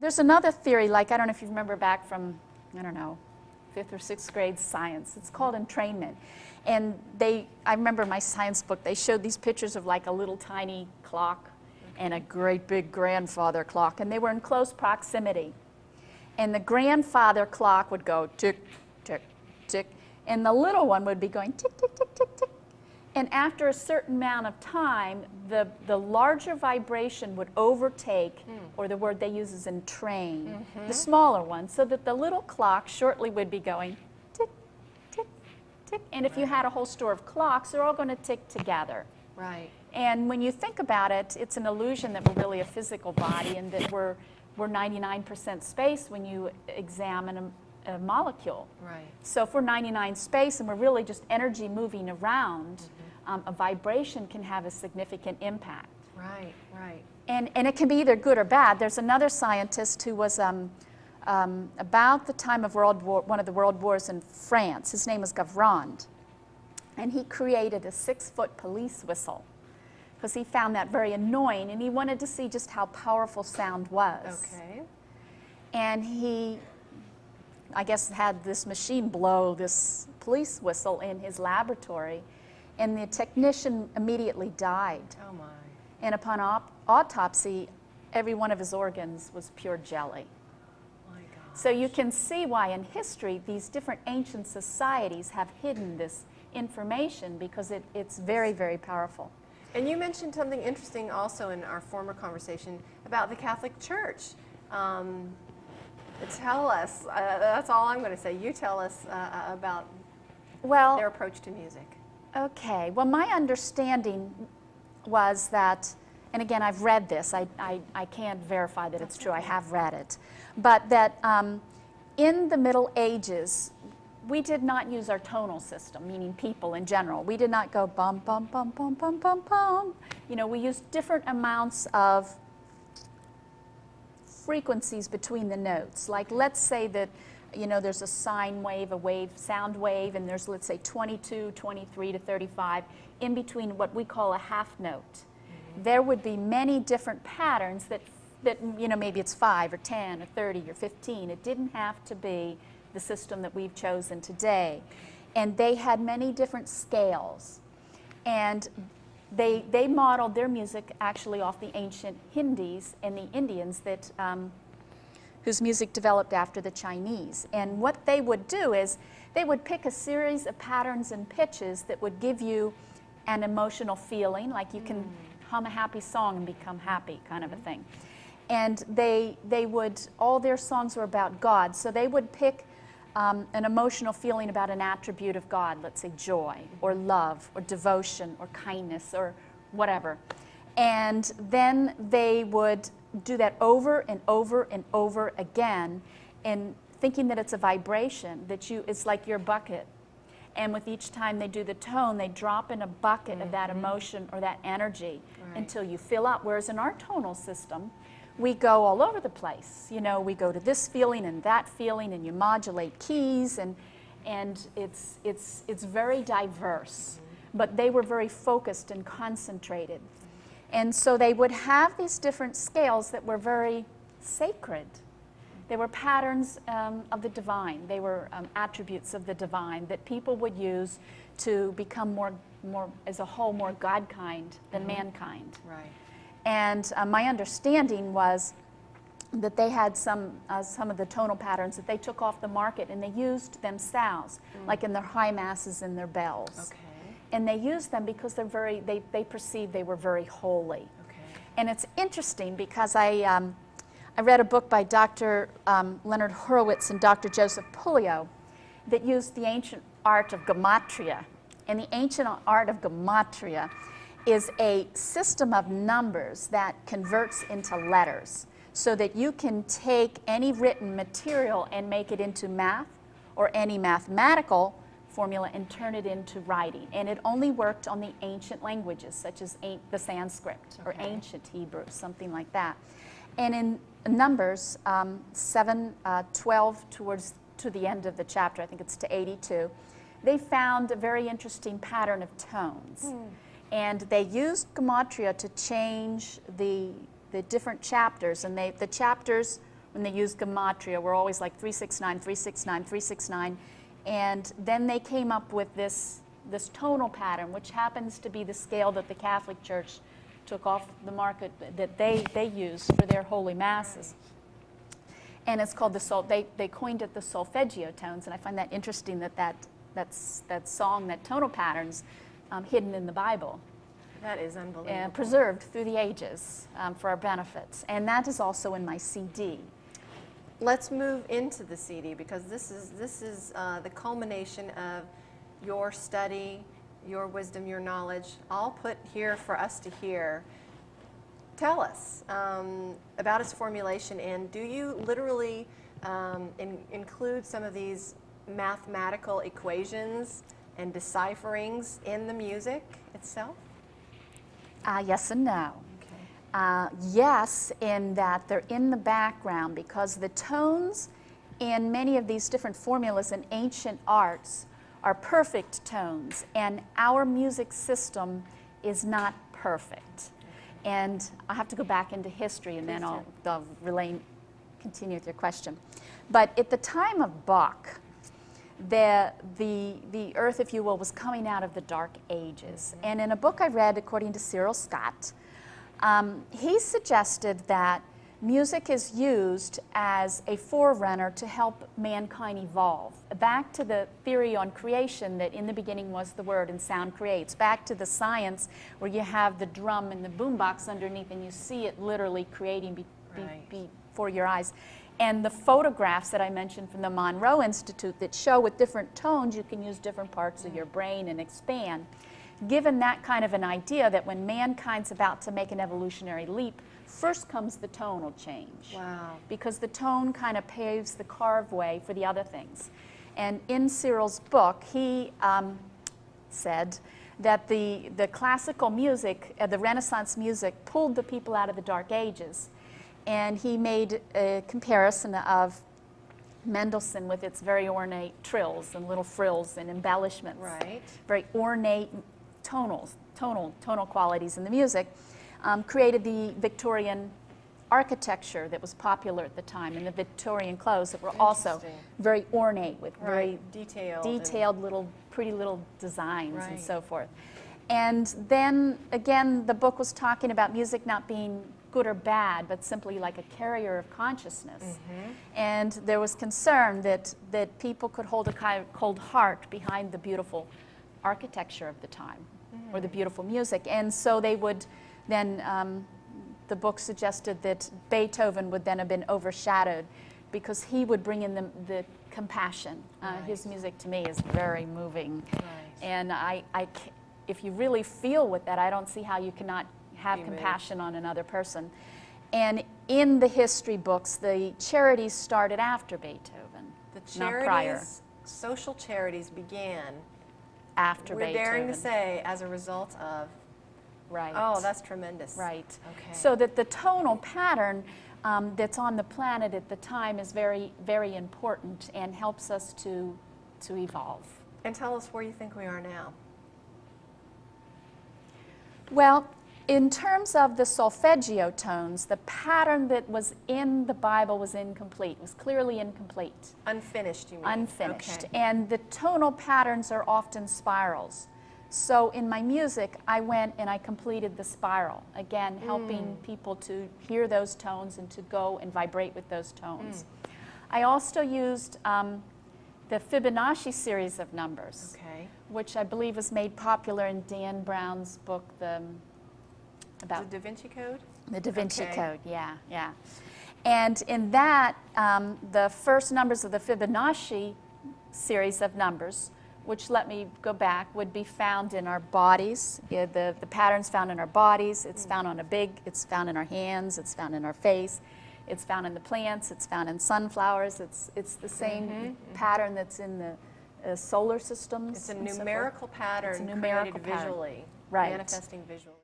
There's another theory, like, I don't know if you remember back from, I don't know, 5th or 6th grade science. It's called entrainment. And I remember my science book, they showed these pictures of like a little tiny clock and a great big grandfather clock, and they were in close proximity. And the grandfather clock would go tick, tick, tick, and the little one would be going tick, tick, tick, tick, tick. And after a certain amount of time, the larger vibration would overtake, or the word they use is entrain, the smaller one, so that the little clock shortly would be going tick, tick, tick. And if you had a whole store of clocks, they're all going to tick together. Right. And when you think about it, it's an illusion that we're really a physical body and that we're 99% space when you examine a molecule. Right. So if we're 99 space and we're really just energy moving around, a vibration can have a significant impact. Right, right. And it can be either good or bad. There's another scientist who was about the time of one of the world wars in France. His name was Gavrand. And he created a 6-foot police whistle because he found that very annoying, and he wanted to see just how powerful sound was. Okay. And he, I guess, had this machine blow this police whistle in his laboratory, and the technician immediately died. Oh my. And upon autopsy, every one of his organs was pure jelly. My God. So you can see why in history these different ancient societies have hidden this information, because it's very, very powerful. And you mentioned something interesting also in our former conversation about the Catholic Church. Tell us, that's all I'm going to say. You tell us about their approach to music. Okay, well, my understanding was that, and again, I've read this, I can't verify that it's true, I have read it, but that in the Middle Ages, we did not use our tonal system, meaning people in general. We did not go bum, bum, bum, bum, bum, bum, bum. You know, we used different amounts of frequencies between the notes. Like, let's say that, you know, there's a sine wave, sound wave, and there's, let's say, 22, 23 to 35, in between what we call a half note. There would be many different patterns that, you know, maybe it's 5 or 10 or 30 or 15. It didn't have to be the system that we've chosen today. And they had many different scales. And they modeled their music actually off the ancient Hindis and the Indians that whose music developed after the Chinese. And what they would do is they would pick a series of patterns and pitches that would give you an emotional feeling, like you can hum a happy song and become happy, kind of a thing. And they would, all their songs were about God, so they would pick an emotional feeling about an attribute of God, let's say joy, or love, or devotion, or kindness, or whatever. And then they would do that over and over and over again, and thinking that it's a vibration, that it's like your bucket. And with each time they do the tone, they drop in a bucket of that emotion or that energy until you fill up. Whereas in our tonal system, we go all over the place. You know, we go to this feeling and that feeling, and you modulate keys, and it's very diverse. But they were very focused and concentrated. And so they would have these different scales that were very sacred. They were patterns of the divine. They were attributes of the divine that people would use to become more as a whole, more God-kind than mankind. Right. And my understanding was that they had some of the tonal patterns that they took off the market and they used themselves, like in their high masses and their bells. Okay. And they used them because they perceived they were very holy. Okay. And it's interesting because I read a book by Dr. Leonard Horowitz and Dr. Joseph Pullio that used the ancient art of gematria. And the ancient art of gematria is a system of numbers that converts into letters so that you can take any written material and make it into math or any mathematical formula and turn it into writing. And it only worked on the ancient languages, such as the Sanskrit or ancient Hebrew, something like that. And in Numbers 7:12 to the end of the chapter, I think it's to 82, they found a very interesting pattern of tones. And they used gematria to change the different chapters, and the chapters when they used gematria, were always like 369, 369, 369. And then they came up with this tonal pattern, which happens to be the scale that the Catholic Church took off the market, that they use for their holy masses. And it's called they coined it the solfeggio tones, and I find that interesting that song, that tonal pattern's hidden in the Bible. That is unbelievable. And preserved through the ages for our benefits. And that is also in my CD. Let's move into the CD, because this is the culmination of your study, your wisdom, your knowledge, all put here for us to hear. Tell us about its formulation, and do you literally include some of these mathematical equations and decipherings in the music itself? Yes and no. Okay. Yes, in that they're in the background, because the tones in many of these different formulas in ancient arts are perfect tones, and our music system is not perfect. And I have to go back into history, and then I'll continue with your question. But at the time of Bach, the earth, if you will, was coming out of the Dark Ages. Mm-hmm. And in a book I read, according to Cyril Scott, he suggested that music is used as a forerunner to help mankind evolve. Back to the theory on creation, that in the beginning was the Word and sound creates. Back to the science where you have the drum and the boombox underneath and you see it literally creating before your eyes. And the photographs that I mentioned from the Monroe Institute that show with different tones you can use different parts of your brain and expand. Given that kind of an idea that when mankind's about to make an evolutionary leap, first comes the tonal change. Wow. Because the tone kind of paves the carve way for the other things. And in Cyril's book, he said that the classical music, the Renaissance music, pulled the people out of the Dark Ages. And he made a comparison of Mendelssohn with its very ornate trills and little frills and embellishments. Right. Very ornate tonal qualities in the music. Created the Victorian architecture that was popular at the time, and the Victorian clothes that were also very ornate with very detailed little pretty little designs and so forth. And then again, the book was talking about music not being good or bad, but simply like a carrier of consciousness. Mm-hmm. And there was concern that people could hold a kind of cold heart behind the beautiful architecture of the time, or the beautiful music. And so they would then, the book suggested that Beethoven would then have been overshadowed because he would bring in the compassion. His music to me is very moving. And if you really feel with that, I don't see how you cannot have compassion on another person. And in the history books, the charities started after Beethoven, not prior. Social charities began after Beethoven. We're daring to say as a result of. Right. Oh, that's tremendous. Right. Okay. So that the tonal pattern that's on the planet at the time is very, very important and helps us to evolve. And tell us where you think we are now. Well, in terms of the solfeggio tones, the pattern that was in the Bible was incomplete, was clearly incomplete. Unfinished, you mean? Unfinished. Okay. And the tonal patterns are often spirals. So in my music, I went and I completed the spiral, again, helping people to hear those tones and to go and vibrate with those tones. I also used the Fibonacci series of numbers, which I believe was made popular in Dan Brown's book, about the Da Vinci Code? The Da Vinci Code, yeah. And in that, the first numbers of the Fibonacci series of numbers, which, let me go back, would be found in our bodies. The pattern's found in our bodies. It's found on it's found in our hands. It's found in our face. It's found in the plants. It's found in sunflowers. It's the same pattern that's in the solar systems. It's a numerical pattern created visually, manifesting visually.